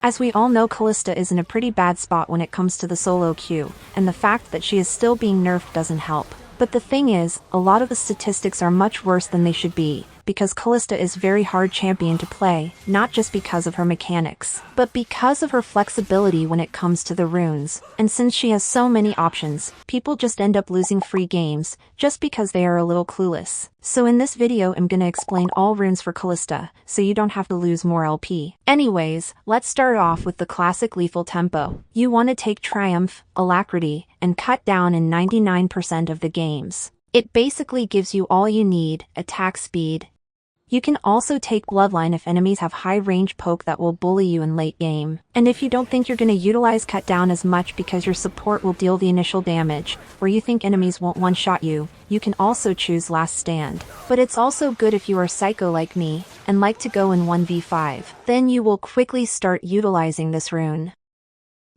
As we all know, Kalista is in a pretty bad spot when it comes to the solo queue, and the fact that she is still being nerfed doesn't help. But the thing is, a lot of the statistics are much worse than they should be, because Kalista is very hard champion to play, not just because of her mechanics, but because of her flexibility when it comes to the runes. And since she has so many options, people just end up losing free games, just because they are a little clueless. So in this video I'm gonna explain all runes for Kalista, so you don't have to lose more LP. Anyways, let's start off with the classic lethal tempo. You want to take Triumph, Alacrity, and cut down in 99% of the games. It basically gives you all you need: attack speed. You can also take Bloodline if enemies have high range poke that will bully you in late game. And if you don't think you're gonna utilize cut down as much because your support will deal the initial damage, or you think enemies won't one-shot you, you can also choose Last Stand. But it's also good if you are psycho like me, and like to go in 1v5. Then you will quickly start utilizing this rune.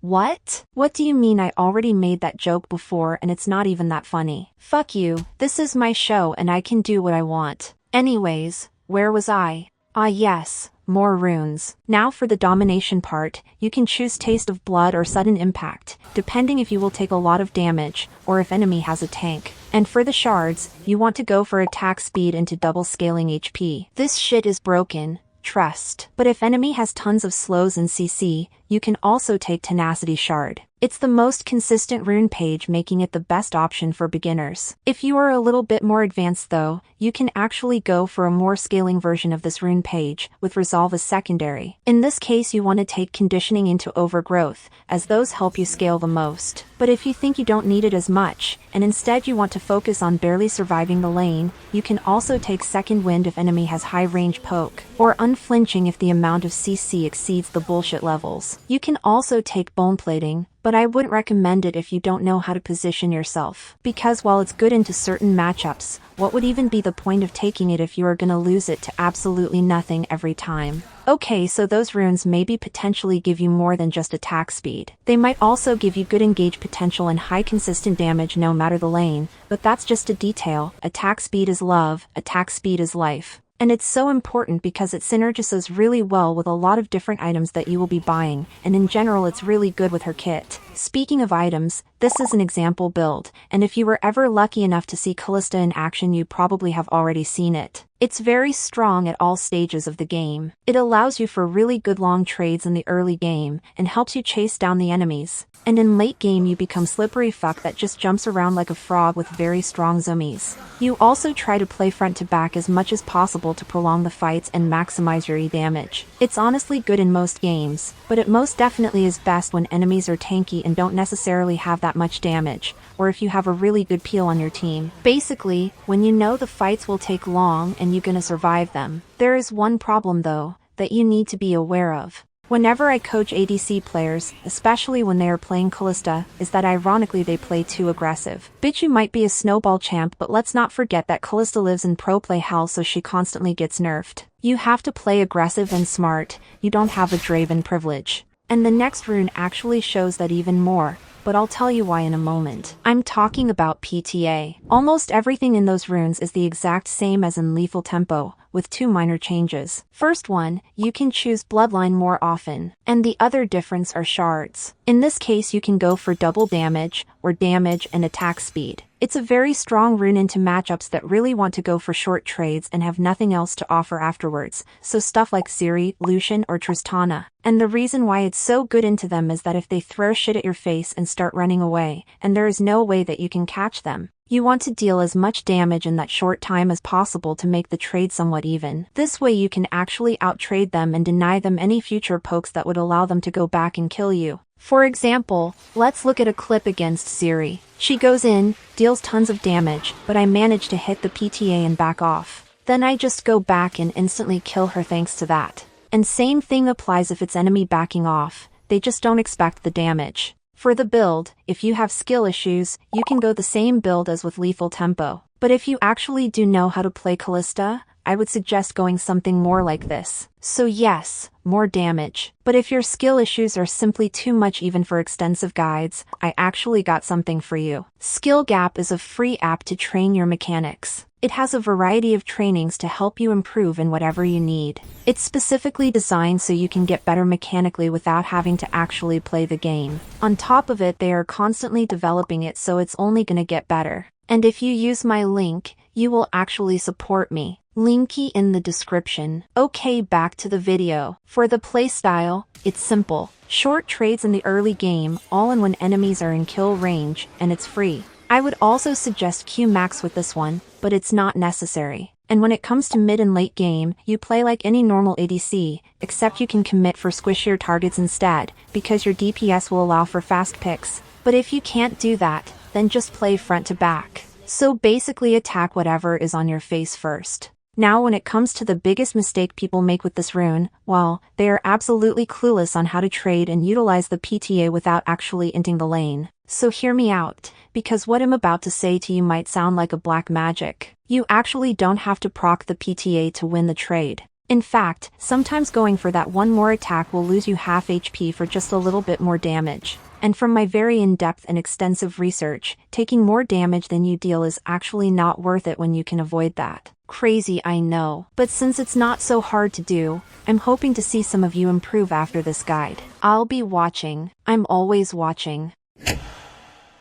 What? What do you mean? I already made that joke before and it's not even that funny. Fuck you, this is my show and I can do what I want. Anyways, where was I? Ah yes, more runes. Now for the domination part, you can choose Taste of Blood or Sudden Impact, depending if you will take a lot of damage, or if enemy has a tank. And for the shards, you want to go for attack speed into double scaling HP. This shit is broken. Trust. But if enemy has tons of slows and CC, you can also take Tenacity Shard. It's the most consistent rune page, making it the best option for beginners. If you are a little bit more advanced though, you can actually go for a more scaling version of this rune page, with Resolve as secondary. In this case you want to take Conditioning into Overgrowth, as those help you scale the most. But if you think you don't need it as much, and instead you want to focus on barely surviving the lane, you can also take Second Wind if enemy has high range poke, or Unflinching if the amount of CC exceeds the bullshit levels. You can also take Bone Plating, but I wouldn't recommend it if you don't know how to position yourself. Because while it's good into certain matchups, what would even be the point of taking it if you are gonna lose it to absolutely nothing every time? Okay, so those runes maybe potentially give you more than just attack speed. They might also give you good engage potential and high consistent damage no matter the lane, but that's just a detail. Attack speed is love, attack speed is life. And it's so important because it synergizes really well with a lot of different items that you will be buying, and in general it's really good with her kit. Speaking of items, this is an example build, and if you were ever lucky enough to see Kalista in action you probably have already seen it. It's very strong at all stages of the game. It allows you for really good long trades in the early game, and helps you chase down the enemies. And in late game you become slippery fuck that just jumps around like a frog with very strong zoomies. You also try to play front to back as much as possible to prolong the fights and maximize your E damage. It's honestly good in most games, but it most definitely is best when enemies are tanky and don't necessarily have that much damage, or if you have a really good peel on your team. Basically, when you know the fights will take long and you're gonna survive them. There is one problem though, that you need to be aware of. Whenever I coach ADC players, especially when they are playing Kalista, is that ironically they play too aggressive. Bitch, you might be a snowball champ, but let's not forget that Kalista lives in pro play hell, so she constantly gets nerfed. You have to play aggressive and smart, you don't have a Draven privilege. And the next rune actually shows that even more, but I'll tell you why in a moment. I'm talking about PTA. Almost everything in those runes is the exact same as in Lethal Tempo, with two minor changes. First one, you can choose Bloodline more often, and the other difference are shards. In this case you can go for double damage, or damage and attack speed. It's a very strong rune into matchups that really want to go for short trades and have nothing else to offer afterwards, so stuff like Ciri, Lucian or Tristana. And the reason why it's so good into them is that if they throw shit at your face and start running away, and there is no way that you can catch them, you want to deal as much damage in that short time as possible to make the trade somewhat even. This way you can actually outtrade them and deny them any future pokes that would allow them to go back and kill you. For example, let's look at a clip against Ciri. She goes in, deals tons of damage, but I manage to hit the PTA and back off. Then I just go back and instantly kill her thanks to that. And same thing applies if it's enemy backing off, they just don't expect the damage. For the build, if you have skill issues, you can go the same build as with Lethal Tempo. But if you actually do know how to play Kalista, I would suggest going something more like this. So yes, more damage. But if your skill issues are simply too much even for extensive guides, I actually got something for you. Skill Gap is a free app to train your mechanics. It has a variety of trainings to help you improve in whatever you need. It's specifically designed so you can get better mechanically without having to actually play the game. On top of it, they are constantly developing it, so it's only gonna get better. And if you use my link, you will actually support me. Linky in the description. Okay, back to the video. For the playstyle, it's simple. Short trades in the early game, all in when enemies are in kill range, and it's free. I would also suggest Q max with this one, but it's not necessary. And when it comes to mid and late game, you play like any normal ADC, except you can commit for squishier targets instead, because your DPS will allow for fast picks. But if you can't do that, then just play front to back. So basically attack whatever is on your face first. Now when it comes to the biggest mistake people make with this rune, well, they are absolutely clueless on how to trade and utilize the PTA without actually inting the lane. So hear me out, because what I'm about to say to you might sound like a black magic. You actually don't have to proc the PTA to win the trade. In fact, sometimes going for that one more attack will lose you half HP for just a little bit more damage. And from my very in-depth and extensive research, taking more damage than you deal is actually not worth it when you can avoid that. Crazy, I know. But since it's not so hard to do, I'm hoping to see some of you improve after this guide. I'll be watching. I'm always watching.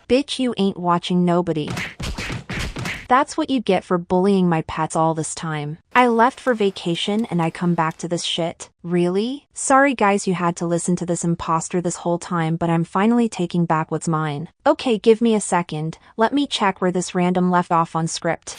Bitch, you ain't watching nobody. That's what you get for bullying my pets all this time. I left for vacation and I come back to this shit? Really? Sorry guys you had to listen to this imposter this whole time, but I'm finally taking back what's mine. Okay, give me a second. Let me check where this random left off on script.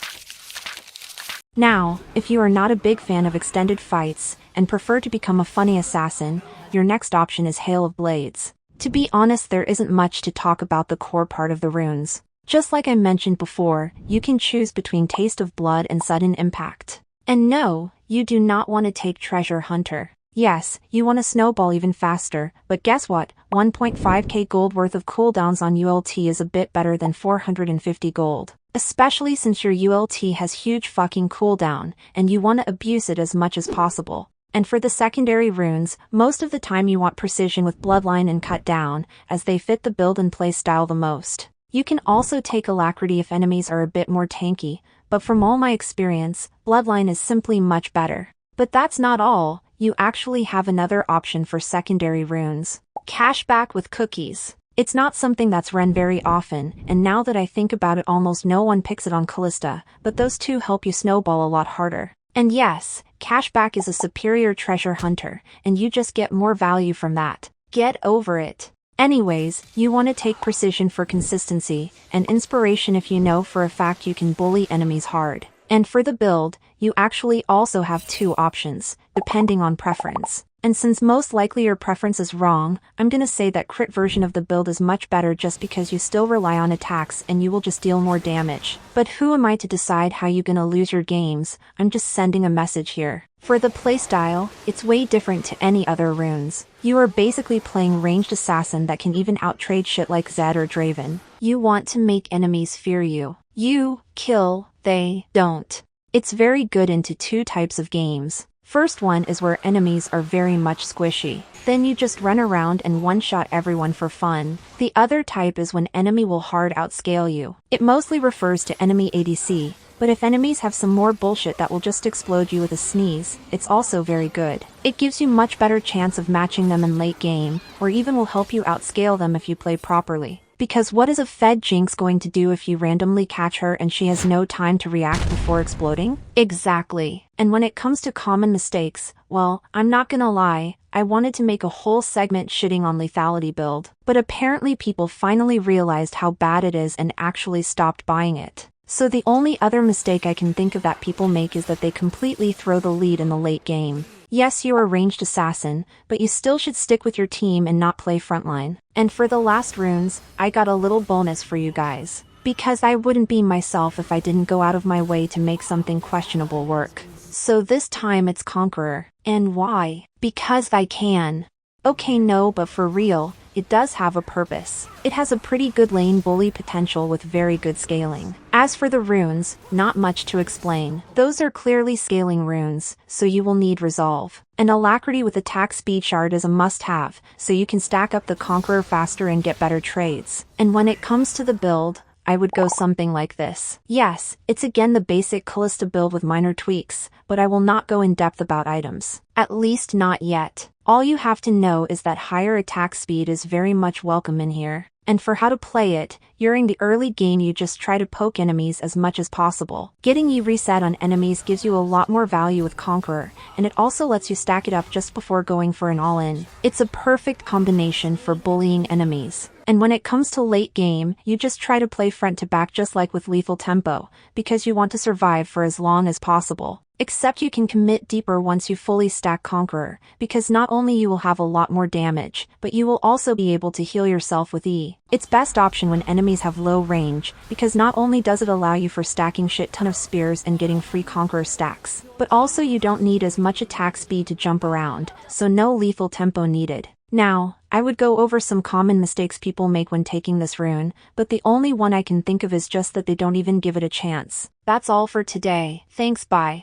Now, if you are not a big fan of extended fights and prefer to become a funny assassin, your next option is Hail of Blades. To be honest, there isn't much to talk about the core part of the runes. Just like I mentioned before, you can choose between Taste of Blood and Sudden Impact. And no, you do not want to take Treasure Hunter. Yes, you want to snowball even faster, but guess what? 1.5k gold worth of cooldowns on ULT is a bit better than 450 gold. Especially since your ULT has huge fucking cooldown, and you want to abuse it as much as possible. And for the secondary runes, most of the time you want precision with Bloodline and Cut Down, as they fit the build and play style the most. You can also take Alacrity if enemies are a bit more tanky, but from all my experience, Bloodline is simply much better. But that's not all, you actually have another option for secondary runes. Cashback with Cookies. It's not something that's run very often, and now that I think about it, almost no one picks it on Kalista, but those two help you snowball a lot harder. And yes, Cashback is a superior treasure hunter, and you just get more value from that. Get over it. Anyways, you want to take precision for consistency, and inspiration if you know for a fact you can bully enemies hard. And for the build, you actually also have two options, depending on preference. And since most likely your preference is wrong, I'm gonna say that crit version of the build is much better just because you still rely on attacks and you will just deal more damage. But who am I to decide how you're gonna lose your games? I'm just sending a message here. For the playstyle, it's way different to any other runes. You are basically playing ranged assassin that can even outtrade shit like Zed or Draven. You want to make enemies fear you. You kill, they don't. It's very good into two types of games. First one is where enemies are very much squishy. Then you just run around and one-shot everyone for fun. The other type is when enemy will hard outscale you. It mostly refers to enemy ADC, but if enemies have some more bullshit that will just explode you with a sneeze, it's also very good. It gives you much better chance of matching them in late game, or even will help you outscale them if you play properly. Because what is a fed Jinx going to do if you randomly catch her and she has no time to react before exploding? Exactly. And when it comes to common mistakes, well, I'm not gonna lie, I wanted to make a whole segment shitting on lethality build. But apparently people finally realized how bad it is and actually stopped buying it. So the only other mistake I can think of that people make is that they completely throw the lead in the late game. Yes, you're a ranged assassin, but you still should stick with your team and not play frontline. And for the last runes, I got a little bonus for you guys. Because I wouldn't be myself if I didn't go out of my way to make something questionable work. So this time it's Conqueror. And why? Because I can. Okay, no, but for real, it does have a purpose. It has a pretty good lane bully potential with very good scaling. As for the runes, not much to explain. Those are clearly scaling runes, so you will need resolve. An alacrity with attack speed shard is a must-have, so you can stack up the Conqueror faster and get better trades. And when it comes to the build, I would go something like this. Yes, it's again the basic Kalista build with minor tweaks, but I will not go in depth about items. At least not yet. All you have to know is that higher attack speed is very much welcome in here. And for how to play it, during the early game you just try to poke enemies as much as possible. Getting E reset on enemies gives you a lot more value with Conqueror, and it also lets you stack it up just before going for an all-in. It's a perfect combination for bullying enemies. And when it comes to late game, you just try to play front to back just like with lethal tempo, because you want to survive for as long as possible. Except you can commit deeper once you fully stack Conqueror, because not only you will have a lot more damage, but you will also be able to heal yourself with E. It's best option when enemies have low range, because not only does it allow you for stacking shit ton of spears and getting free Conqueror stacks, but also you don't need as much attack speed to jump around, so no lethal tempo needed. Now, I would go over some common mistakes people make when taking this rune, but the only one I can think of is just that they don't even give it a chance. That's all for today. Thanks, bye.